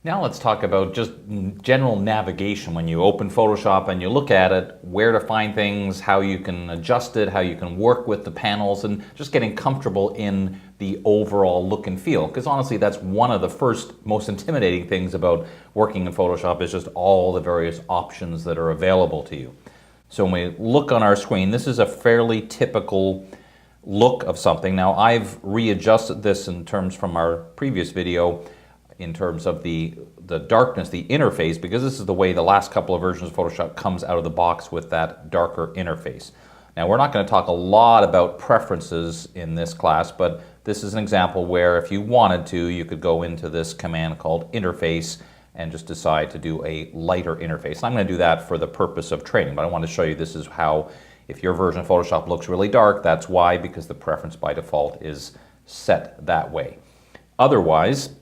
Now let's talk about just general navigation when you open Photoshop and you look at it, where to find things, how you can adjust it, how you can work with the panels, and just getting comfortable in the overall look and feel. Because honestly, that's one of the first most intimidating things about working in Photoshop is just all the various options that are available to you. So when we look on our screen, this is a fairly typical look of something. Now I've readjusted this in terms from our previous video in terms of the darkness, the interface, because this is the way the last couple of versions of Photoshop comes out of the box with that darker interface. Now we're not going to talk a lot about preferences in this class, but this is an example where if you wanted to, you could go into this command called interface and just decide to do a lighter interface. I'm going to do that for the purpose of training, but I want to show you this is how, if your version of Photoshop looks really dark, that's why, because the preference by default is set that way. Otherwise,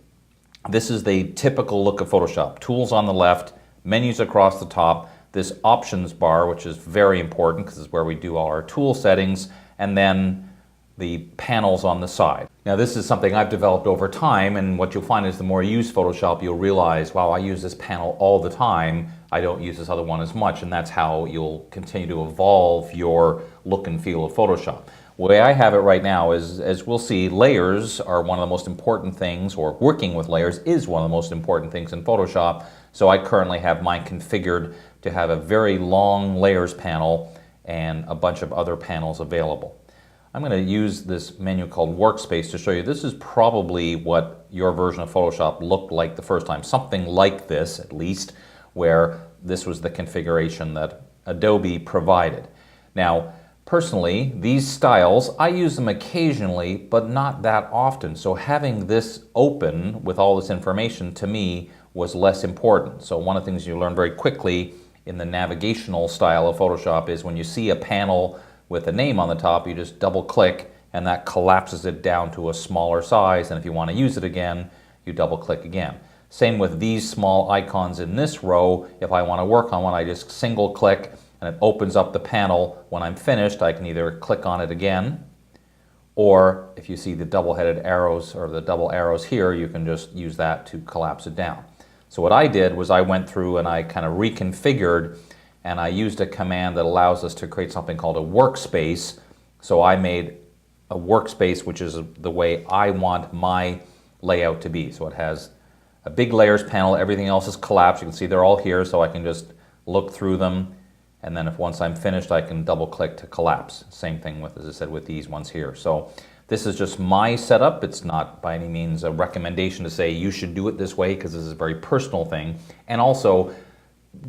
this is the typical look of Photoshop. Tools on the left, menus across the top, this options bar, which is very important because it's where we do all our tool settings, and then the panels on the side. Now this is something I've developed over time, and what you'll find is the more you use Photoshop, you'll realize, wow, I use this panel all the time, I don't use this other one as much, and that's how you'll continue to evolve your look and feel of Photoshop. The way I have it right now is, as we'll see, layers are one of the most important things, or working with layers is one of the most important things in Photoshop. So I currently have mine configured to have a very long layers panel and a bunch of other panels available. I'm going to use this menu called Workspace to show you this is probably what your version of Photoshop looked like the first time. Something like this, at least, where this was the configuration that Adobe provided. Now, personally, these styles, I use them occasionally, but not that often. So having this open with all this information to me was less important. So one of the things you learn very quickly in the navigational style of Photoshop is when you see a panel with a name on the top, you just double click and that collapses it down to a smaller size. And if you want to use it again, you double click again. Same with these small icons in this row. If I want to work on one, I just single click and it opens up the panel. When I'm finished, I can either click on it again, or if you see the double-headed arrows or the double arrows here, you can just use that to collapse it down. So what I did was I went through and I kind of reconfigured, and I used a command that allows us to create something called a workspace. So I made a workspace, which is the way I want my layout to be. So it has a big layers panel, everything else is collapsed. You can see they're all here, so I can just look through them. And then once I'm finished, I can double click to collapse. Same thing with, as I said, with these ones here. So this is just my setup. It's not by any means a recommendation to say you should do it this way, because this is a very personal thing. And also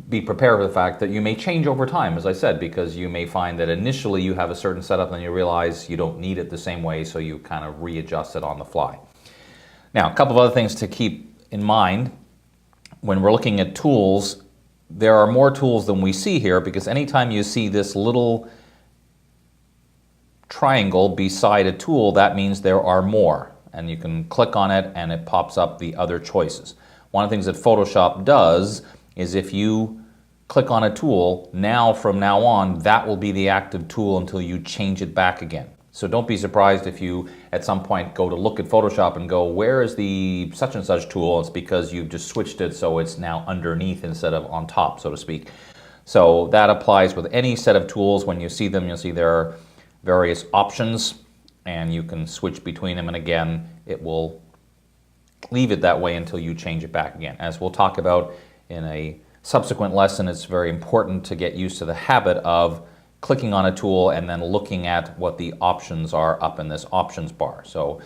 be prepared for the fact that you may change over time, as I said, because you may find that initially you have a certain setup and you realize you don't need it the same way, so you kind of readjust it on the fly. Now, a couple of other things to keep in mind when we're looking at tools. There are more tools than we see here, because anytime you see this little triangle beside a tool, that means there are more. And you can click on it and it pops up the other choices. One of the things that Photoshop does is if you click on a tool, from now on, that will be the active tool until you change it back again. So don't be surprised if you at some point go to look at Photoshop and go, where is the such and such tool? It's because you've just switched it so it's now underneath instead of on top, so to speak. So that applies with any set of tools. When you see them, you'll see there are various options and you can switch between them, and again, it will leave it that way until you change it back again. As we'll talk about in a subsequent lesson, it's very important to get used to the habit of clicking on a tool and then looking at what the options are up in this options bar. So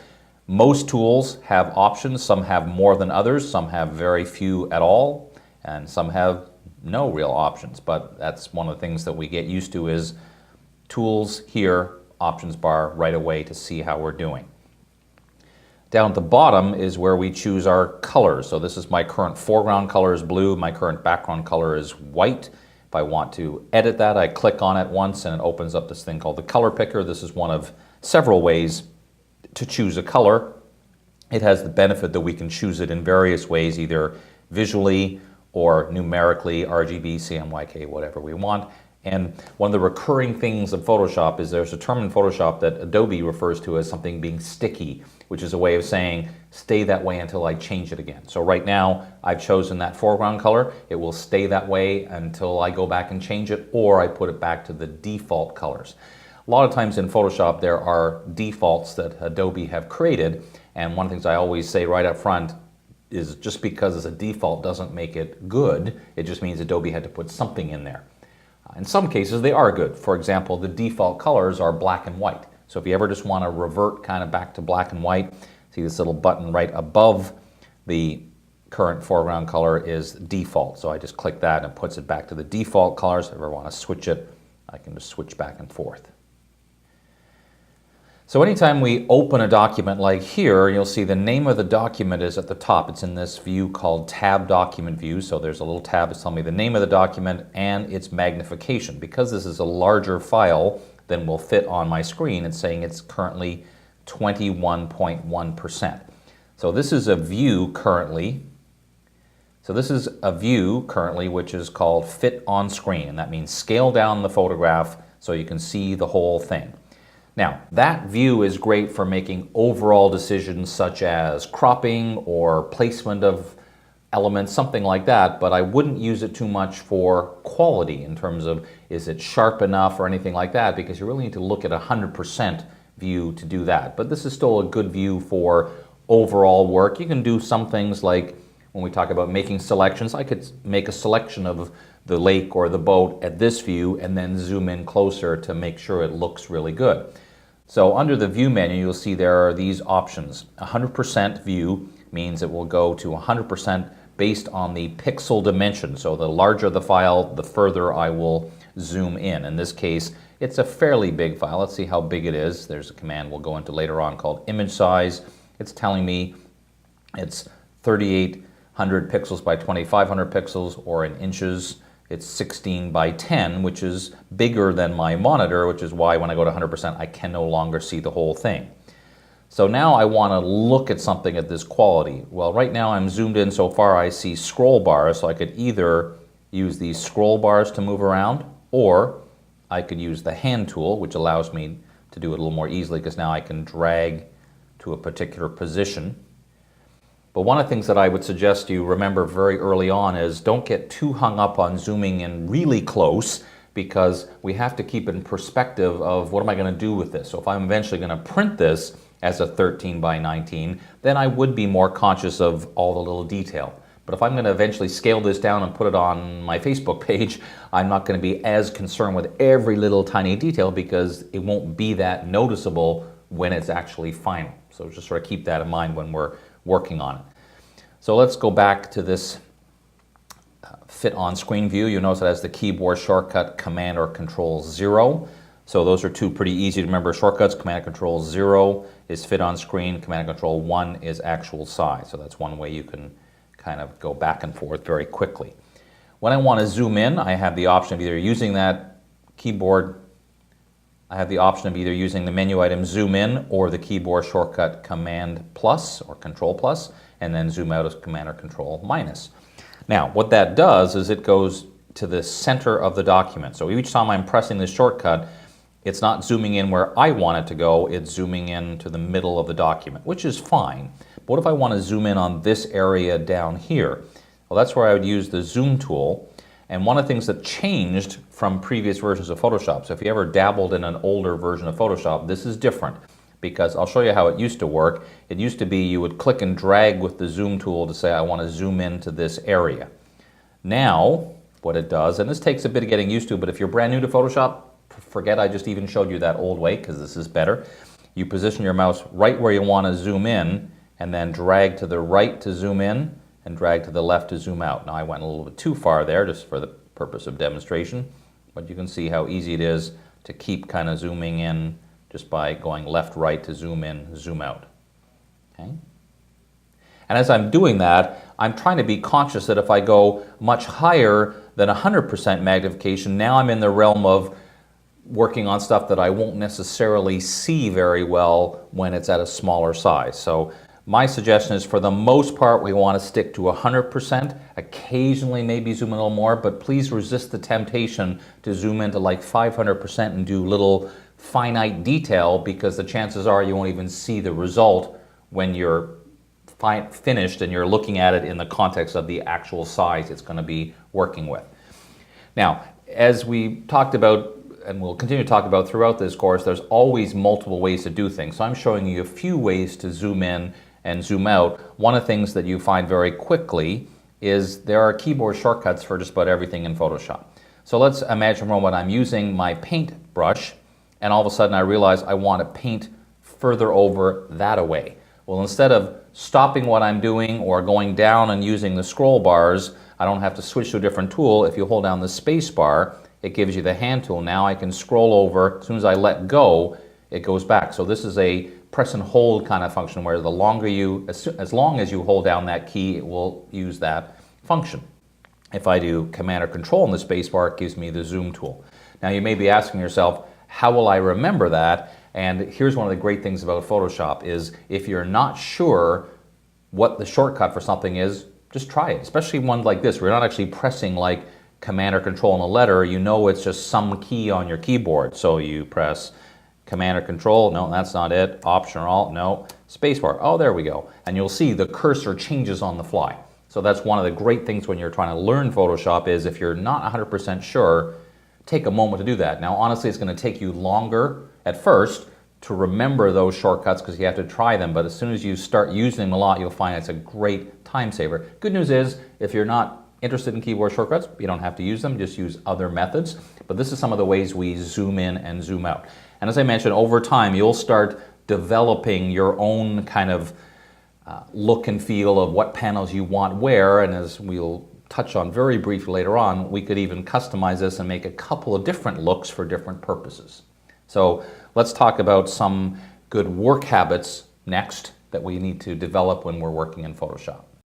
most tools have options. Some have more than others. Some have very few at all, and some have no real options. But that's one of the things that we get used to is tools here, options bar right away to see how we're doing. Down at the bottom is where we choose our colors. So this is my current foreground color is blue. My current background color is white. If I want to edit that, I click on it once and it opens up this thing called the color picker. This is one of several ways to choose a color. It has the benefit that we can choose it in various ways, either visually or numerically, RGB, CMYK, whatever we want. And one of the recurring things of Photoshop is there's a term in Photoshop that Adobe refers to as something being sticky, which is a way of saying stay that way until I change it again. So right now I've chosen that foreground color. It will stay that way until I go back and change it, or I put it back to the default colors. A lot of times in Photoshop there are defaults that Adobe have created, and one of the things I always say right up front is just because it's a default doesn't make it good. It just means Adobe had to put something in there. In some cases they are good. For example, the default colors are black and white. So if you ever just want to revert kind of back to black and white, see this little button right above the current foreground color is default. So I just click that and it puts it back to the default colors. If I ever want to switch it, I can just switch back and forth. So anytime we open a document like here, you'll see the name of the document is at the top. It's in this view called Tab Document View. So there's a little tab that's telling me the name of the document and its magnification. Because this is a larger file than will fit on my screen, it's saying it's currently 21.1%. So this is a view currently. So this is a view currently which is called Fit on Screen, and that means scale down the photograph so you can see the whole thing. Now, that view is great for making overall decisions such as cropping or placement of elements, something like that, but I wouldn't use it too much for quality in terms of is it sharp enough or anything like that, because you really need to look at 100% view to do that. But this is still a good view for overall work. You can do some things like when we talk about making selections, I could make a selection of the lake or the boat at this view and then zoom in closer to make sure it looks really good. So under the view menu, you'll see there are these options. 100% view means it will go to 100% based on the pixel dimension. So the larger the file, the further I will zoom in. In this case, it's a fairly big file. Let's see how big it is. There's a command we'll go into later on called image size. It's telling me it's 3,800 pixels by 2,500 pixels, or in inches. It's 16 by 10, which is bigger than my monitor, which is why when I go to 100%, I can no longer see the whole thing. So now I want to look at something at this quality. Well, right now I'm zoomed in so far, I see scroll bars, so I could either use these scroll bars to move around, or I could use the hand tool, which allows me to do it a little more easily because now I can drag to a particular position. But one of the things that I would suggest you remember very early on is don't get too hung up on zooming in really close, because we have to keep it in perspective of what am I going to do with this. So if I'm eventually going to print this as a 13 by 19, then I would be more conscious of all the little detail. But if I'm going to eventually scale this down and put it on my Facebook page, I'm not going to be as concerned with every little tiny detail because it won't be that noticeable when it's actually final. So just sort of keep that in mind when we're working on it. So let's go back to this fit on screen view. You'll notice it has the keyboard shortcut Command or Control 0. So those are two pretty easy to remember shortcuts. Command and Control 0 is fit on screen. Command and Control 1 is actual size. So that's one way you can kind of go back and forth very quickly. When I want to zoom in, I have the option of either using that keyboard, I have the option of either using the menu item zoom in or the keyboard shortcut Command plus or Control plus, and then zoom out as Command or Control minus. Now, what that does is it goes to the center of the document. So each time I'm pressing this shortcut, it's not zooming in where I want it to go, it's zooming in to the middle of the document, which is fine. But what if I want to zoom in on this area down here? Well, that's where I would use the zoom tool. And one of the things that changed from previous versions of Photoshop, so if you ever dabbled in an older version of Photoshop, this is different, because I'll show you how it used to work. It used to be you would click and drag with the zoom tool to say I want to zoom into this area. Now what it does, and this takes a bit of getting used to, but if you're brand new to Photoshop, forget I just even showed you that old way, because this is better. You position your mouse right where you want to zoom in and then drag to the right to zoom in and drag to the left to zoom out. Now I went a little bit too far there just for the purpose of demonstration, but you can see how easy it is to keep kind of zooming in just by going left, right to zoom in, zoom out. Okay? And as I'm doing that, I'm trying to be conscious that if I go much higher than 100% magnification, now I'm in the realm of working on stuff that I won't necessarily see very well when it's at a smaller size. So My suggestion is, for the most part, we want to stick to 100%. Occasionally, maybe zoom in a little more, but please resist the temptation to zoom into like 500% and do little finite detail, because the chances are you won't even see the result when you're finished and you're looking at it in the context of the actual size it's going to be working with. Now, as we talked about, and we'll continue to talk about throughout this course, there's always multiple ways to do things. So I'm showing you a few ways to zoom in and zoom out. One of the things that you find very quickly is there are keyboard shortcuts for just about everything in Photoshop. So let's imagine for a moment I'm using my paint brush, and all of a sudden I realize I want to paint further over that away. Well, instead of stopping what I'm doing or going down and using the scroll bars, I don't have to switch to a different tool. If you hold down the space bar, it gives you the hand tool. Now I can scroll over. As soon as I let go, it goes back. So this is a press and hold kind of function, where the longer you, as long as you hold down that key, it will use that function. If I do Command or Control in the space bar, it gives me the zoom tool. Now you may be asking yourself, how will I remember that? And here's one of the great things about Photoshop is, if you're not sure what the shortcut for something is, just try it. Especially one like this, where you're not actually pressing like Command or Control on a letter. You know it's just some key on your keyboard. So you press Command or Control, no, that's not it. Option or Alt, no. Spacebar, oh, there we go. And you'll see the cursor changes on the fly. So that's one of the great things when you're trying to learn Photoshop is, if you're not 100% sure, take a moment to do that. Now, honestly, it's going to take you longer at first to remember those shortcuts, because you have to try them. But as soon as you start using them a lot, you'll find it's a great time saver. Good news is, if you're not interested in keyboard shortcuts, you don't have to use them, just use other methods. But this is some of the ways we zoom in and zoom out. And as I mentioned, over time, you'll start developing your own kind of look and feel of what panels you want where. And as we'll touch on very briefly later on, we could even customize this and make a couple of different looks for different purposes. So let's talk about some good work habits next that we need to develop when we're working in Photoshop.